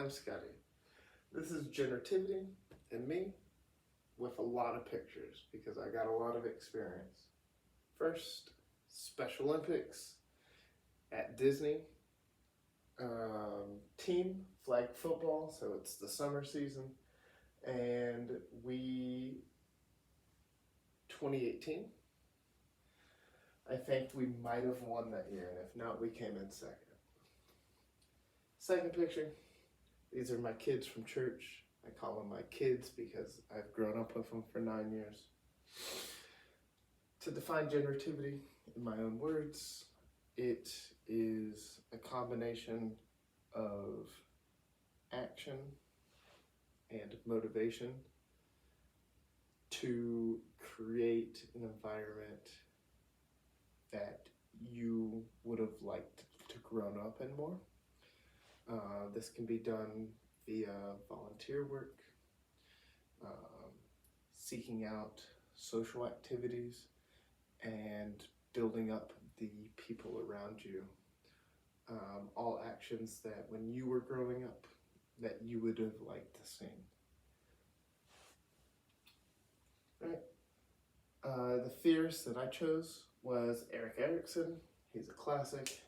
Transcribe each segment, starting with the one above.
I'm Scotty. This is Generativity and me with a lot of pictures because I got a lot of experience. First, Special Olympics at Disney. Team flag football, so it's the summer season. And 2018, I think we might have won that year, and if not, we came in second. Second picture, these are my kids from church. I call them my kids because I've grown up with them for 9 years. To define generativity in my own words, it is a combination of action and motivation to create an environment that you would have liked to grown up in more. This can be done via volunteer work, seeking out social activities, and building up the people around you. All actions that when you were growing up that you would have liked to see. Right. The theorist that I chose was Erik Erikson. He's a classic.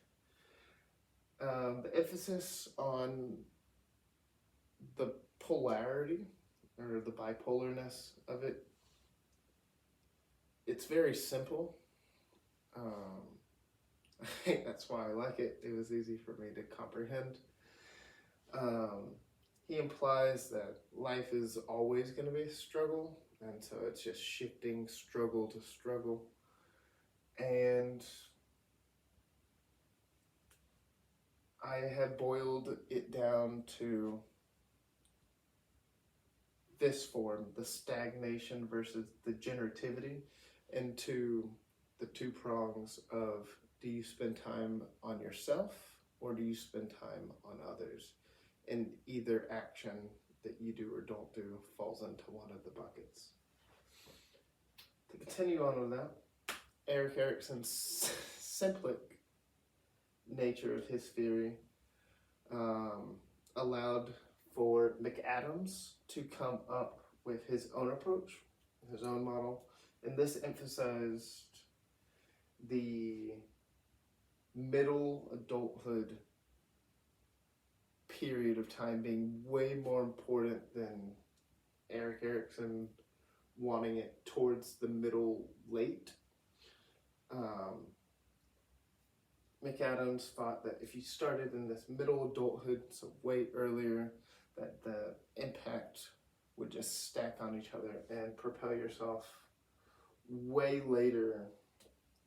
The emphasis on the polarity or the bipolarness of it, it's very simple. I think that's why I like it. It was easy for me to comprehend. He implies that life is always going to be a struggle, and so it's just shifting struggle to struggle. And I have boiled it down to this form, the stagnation versus the generativity, into the two prongs of, do you spend time on yourself or do you spend time on others? And either action that you do or don't do falls into one of the buckets. To continue on with that, Erik Erikson's simplic nature of his theory allowed for McAdams to come up with his own approach, his own model, and this emphasized the middle adulthood period of time being way more important than Erik Erikson wanting it towards the middle late. McAdams thought that if you started in this middle adulthood, so way earlier, that the impact would just stack on each other and propel yourself way later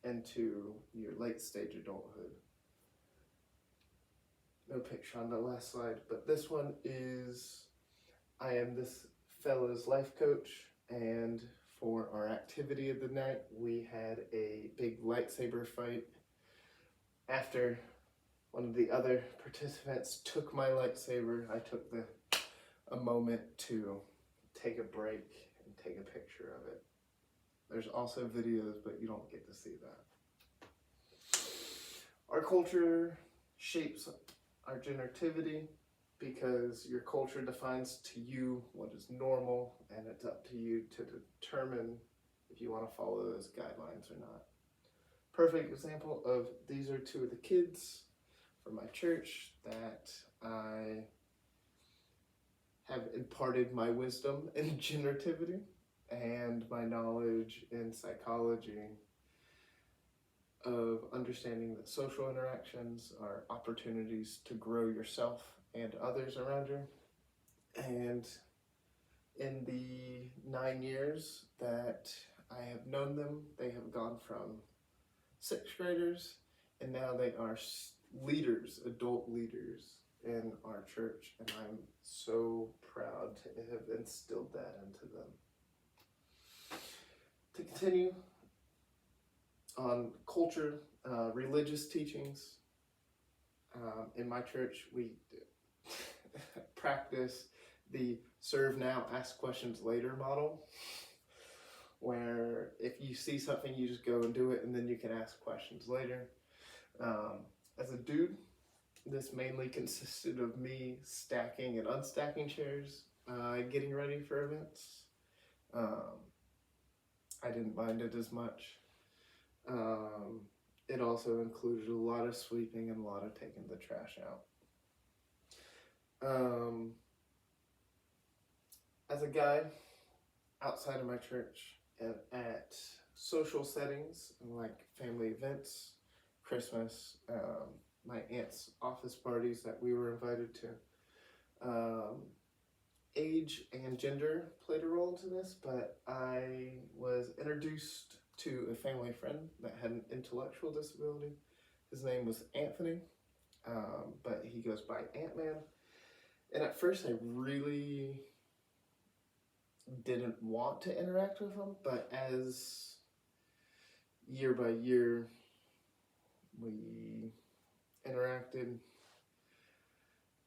into your late stage adulthood. No picture on the last slide, but this one is, I am this fella's life coach, and for our activity of the night, we had a big lightsaber fight. After one of the other participants took my lightsaber, I took a moment to take a break and take a picture of it. There's also videos, but you don't get to see that. Our culture shapes our generativity because your culture defines to you what is normal, and it's up to you to determine if you want to follow those guidelines or not. Perfect example of these are two of the kids from my church that I have imparted my wisdom in generativity and my knowledge in psychology of understanding that social interactions are opportunities to grow yourself and others around you. And in the 9 years that I have known them, they have gone from 6th graders, and now they are leaders, adult leaders in our church, and I'm so proud to have instilled that into them. To continue on culture, religious teachings, in my church we practice the serve now, ask questions later model, where if you see something, you just go and do it, and then you can ask questions later. As a dude, This mainly consisted of me stacking and unstacking chairs, getting ready for events. I didn't mind it as much. It also included a lot of sweeping and a lot of taking the trash out. As a guy outside of my church and at social settings like family events, Christmas, my aunt's office parties that we were invited to, age and gender played a role into this, but I was introduced to a family friend that had an intellectual disability. His name was Anthony, but he goes by Ant-Man. And at first I really didn't want to interact with him, but as year by year we interacted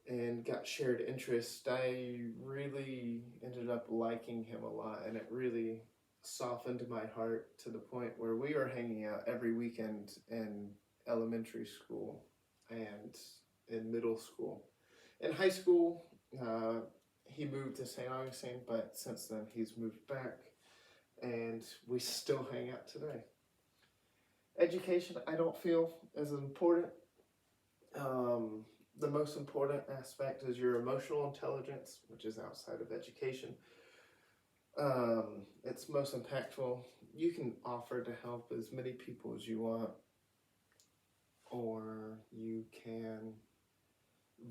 and got shared interest, I really ended up liking him a lot, and it really softened my heart to the point where we were hanging out every weekend in elementary school and in middle school. In high school, he moved to St. Augustine, but since then he's moved back, and we still hang out today. Education, I don't feel as important. The most important aspect is your emotional intelligence, which is outside of education. It's most impactful. You can offer to help as many people as you want, or you can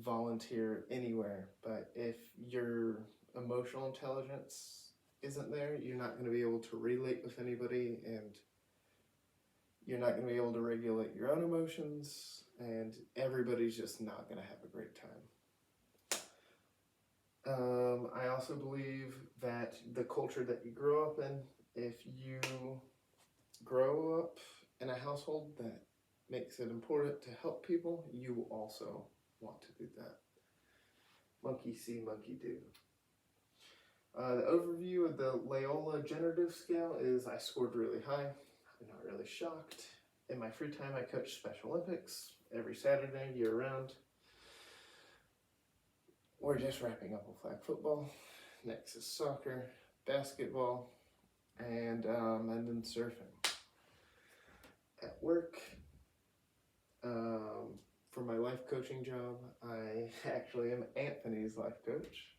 volunteer anywhere, but if your emotional intelligence isn't there, you're not going to be able to relate with anybody, and you're not going to be able to regulate your own emotions, and everybody's just not going to have a great time. I also believe that the culture that you grow up in, if you grow up in a household that makes it important to help people, you will also want to do that. Monkey see, monkey do. The overview of the Loyola generative scale is I scored really high. I'm not really shocked. In my free time, I coach Special Olympics every Saturday, year round. We're just wrapping up with flag football. Next is soccer, basketball, and then surfing. At work, for my life coaching job, I actually am Anthony's life coach.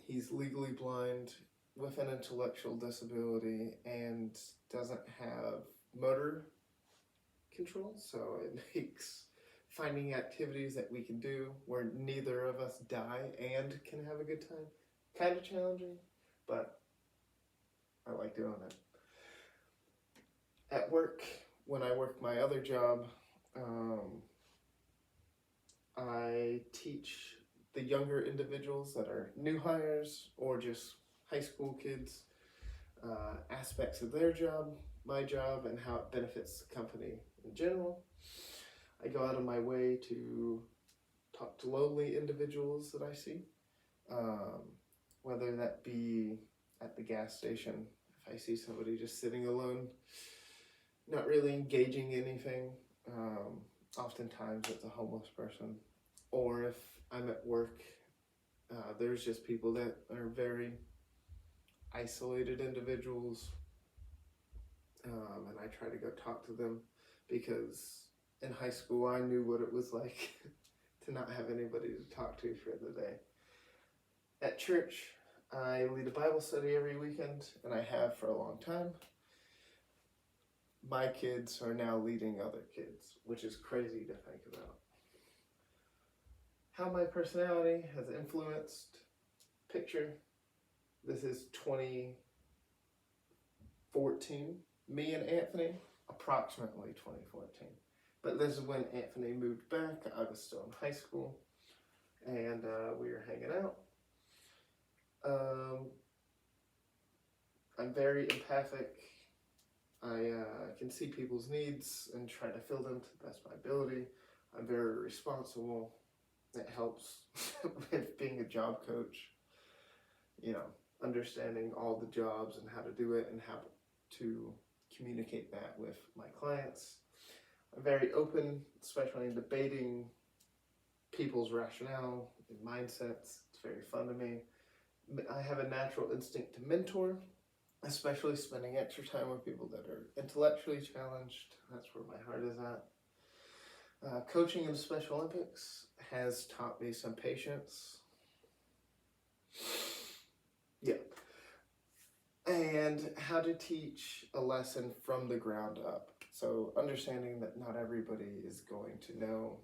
He's legally blind with an intellectual disability and doesn't have motor control, so it makes finding activities that we can do where neither of us die and can have a good time kind of challenging, but I like doing it. At work, when I work my other job, I teach the younger individuals that are new hires or just high school kids aspects of their job, my job, and how it benefits the company in general. I go out of my way to talk to lonely individuals that I see, whether that be at the gas station, if I see somebody just sitting alone, not really engaging anything. Oftentimes it's a homeless person, or if I'm at work, there's just people that are very isolated individuals, and I try to go talk to them, because in high school I knew what it was like to not have anybody to talk to for the day. At church, I lead a Bible study every weekend, and I have for a long time. My kids are now leading other kids, which is crazy to think about. How my personality has influenced picture. This is 2014. Me and Anthony, approximately 2014. But this is when Anthony moved back. I was still in high school, and we were hanging out. I'm very empathic. I can see people's needs and try to fill them to the best of my ability. I'm very responsible. It helps with being a job coach, understanding all the jobs and how to do it and how to communicate that with my clients. I'm very open, especially in debating people's rationale and mindsets. It's very fun to me. I have a natural instinct to mentor, especially spending extra time with people that are intellectually challenged. That's where my heart is at. Coaching in Special Olympics has taught me some patience. Yeah. And how to teach a lesson from the ground up. So understanding that not everybody is going to know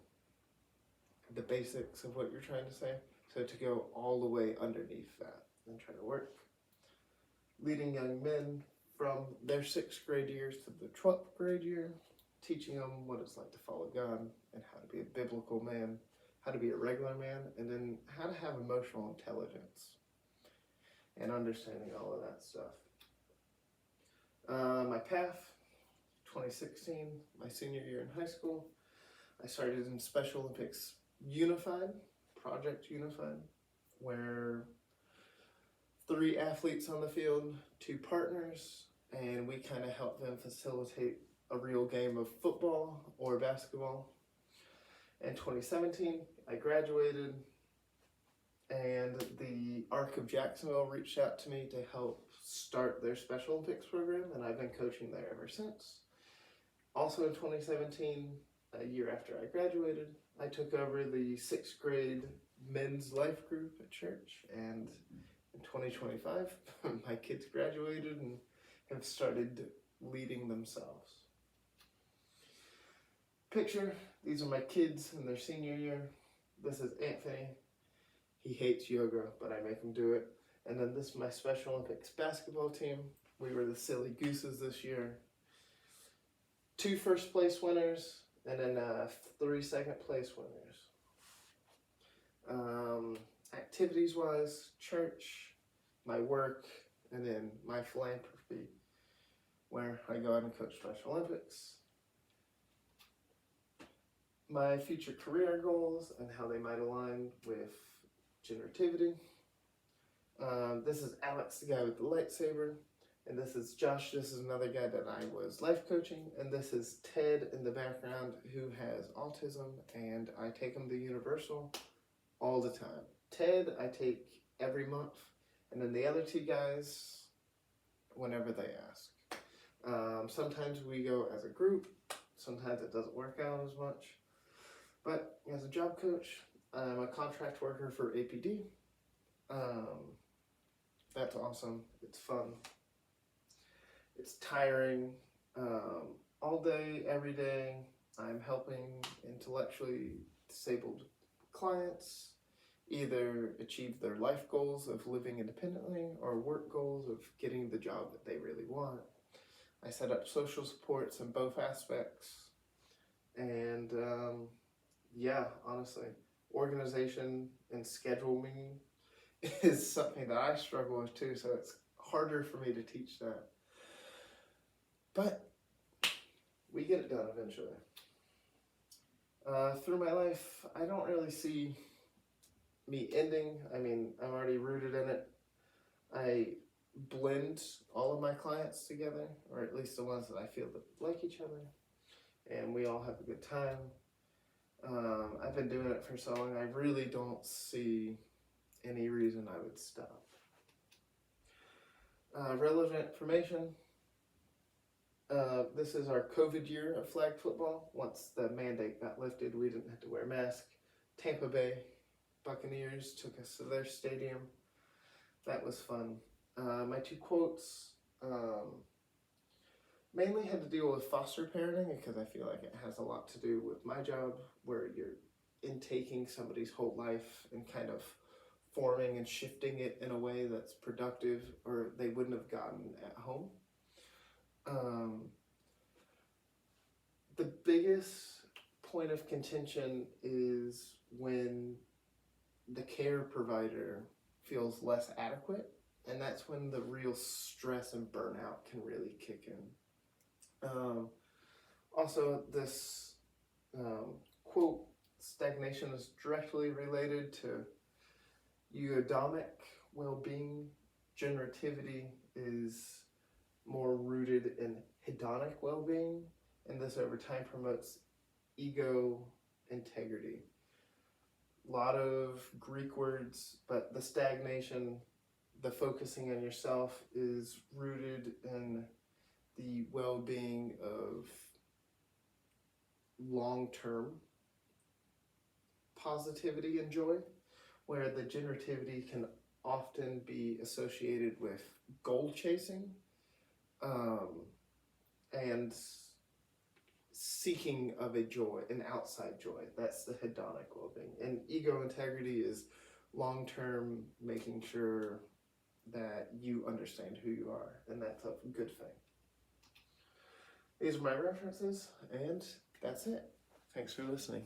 the basics of what you're trying to say. So to go all the way underneath that and try to work. Leading young men from their 6th grade years to the 12th grade year, teaching them what it's like to follow God and how to be a biblical man, how to be a regular man, and then how to have emotional intelligence and understanding all of that stuff. My path, 2016, my senior year in high school, I started in Special Olympics Unified, Project Unified, where 3 athletes on the field, 2 partners, and we kind of help them facilitate a real game of football or basketball. In 2017, I graduated, and the Arc of Jacksonville reached out to me to help start their Special Olympics program, and I've been coaching there ever since. Also in 2017, a year after I graduated, I took over the 6th grade men's life group at church, and in 2025, my kids graduated and have started leading themselves. Picture, these are my kids in their senior year. This is Anthony. He hates yoga, but I make him do it. And then this is my Special Olympics basketball team. We were the Silly Gooses this year. 2 first place winners, and then 3 second place winners. Activities wise, church, my work, and then my philanthropy, where I go out and coach Special Olympics. My future career goals and how they might align with Generativity. This is Alex, the guy with the lightsaber, and this is Josh. This is another guy that I was life coaching, and this is Ted in the background who has autism, and I take him to Universal all the time. Ted I take every month, and then the other 2 guys whenever they ask. Sometimes we go as a group, sometimes it doesn't work out as much, but as a job coach, I'm a contract worker for APD. That's awesome. It's fun. It's tiring. All day, every day, I'm helping intellectually disabled clients either achieve their life goals of living independently or work goals of getting the job that they really want. I set up social supports in both aspects. And yeah, honestly, organization and scheduling is something that I struggle with too, so it's harder for me to teach that. But we get it done eventually. Through my life, I don't really see me ending. I mean, I'm already rooted in it. I blend all of my clients together, or at least the ones that I feel that like each other, and we all have a good time. I've been doing it for so long, I really don't see any reason I would stop. Relevant information. This is our COVID year of flag football. Once the mandate got lifted, we didn't have to wear masks. Tampa Bay Buccaneers took us to their stadium. That was fun. My 2 quotes mainly had to deal with foster parenting, because I feel like it has a lot to do with my job, where you're intaking somebody's whole life and kind of forming and shifting it in a way that's productive or they wouldn't have gotten at home. The biggest point of contention is when the care provider feels less adequate, and that's when the real stress and burnout can really kick in. Also, this quote, stagnation is directly related to eudaimoc well-being. Generativity is more rooted in hedonic well-being, and this over time promotes ego integrity. A lot of Greek words, but the stagnation, the focusing on yourself is rooted in the well-being of long-term positivity and joy, where the generativity can often be associated with goal chasing and seeking of a joy, an outside joy. That's the hedonic well-being. And ego integrity is long-term, making sure that you understand who you are, and that's a good thing. These are my references, and that's it. Thanks for listening.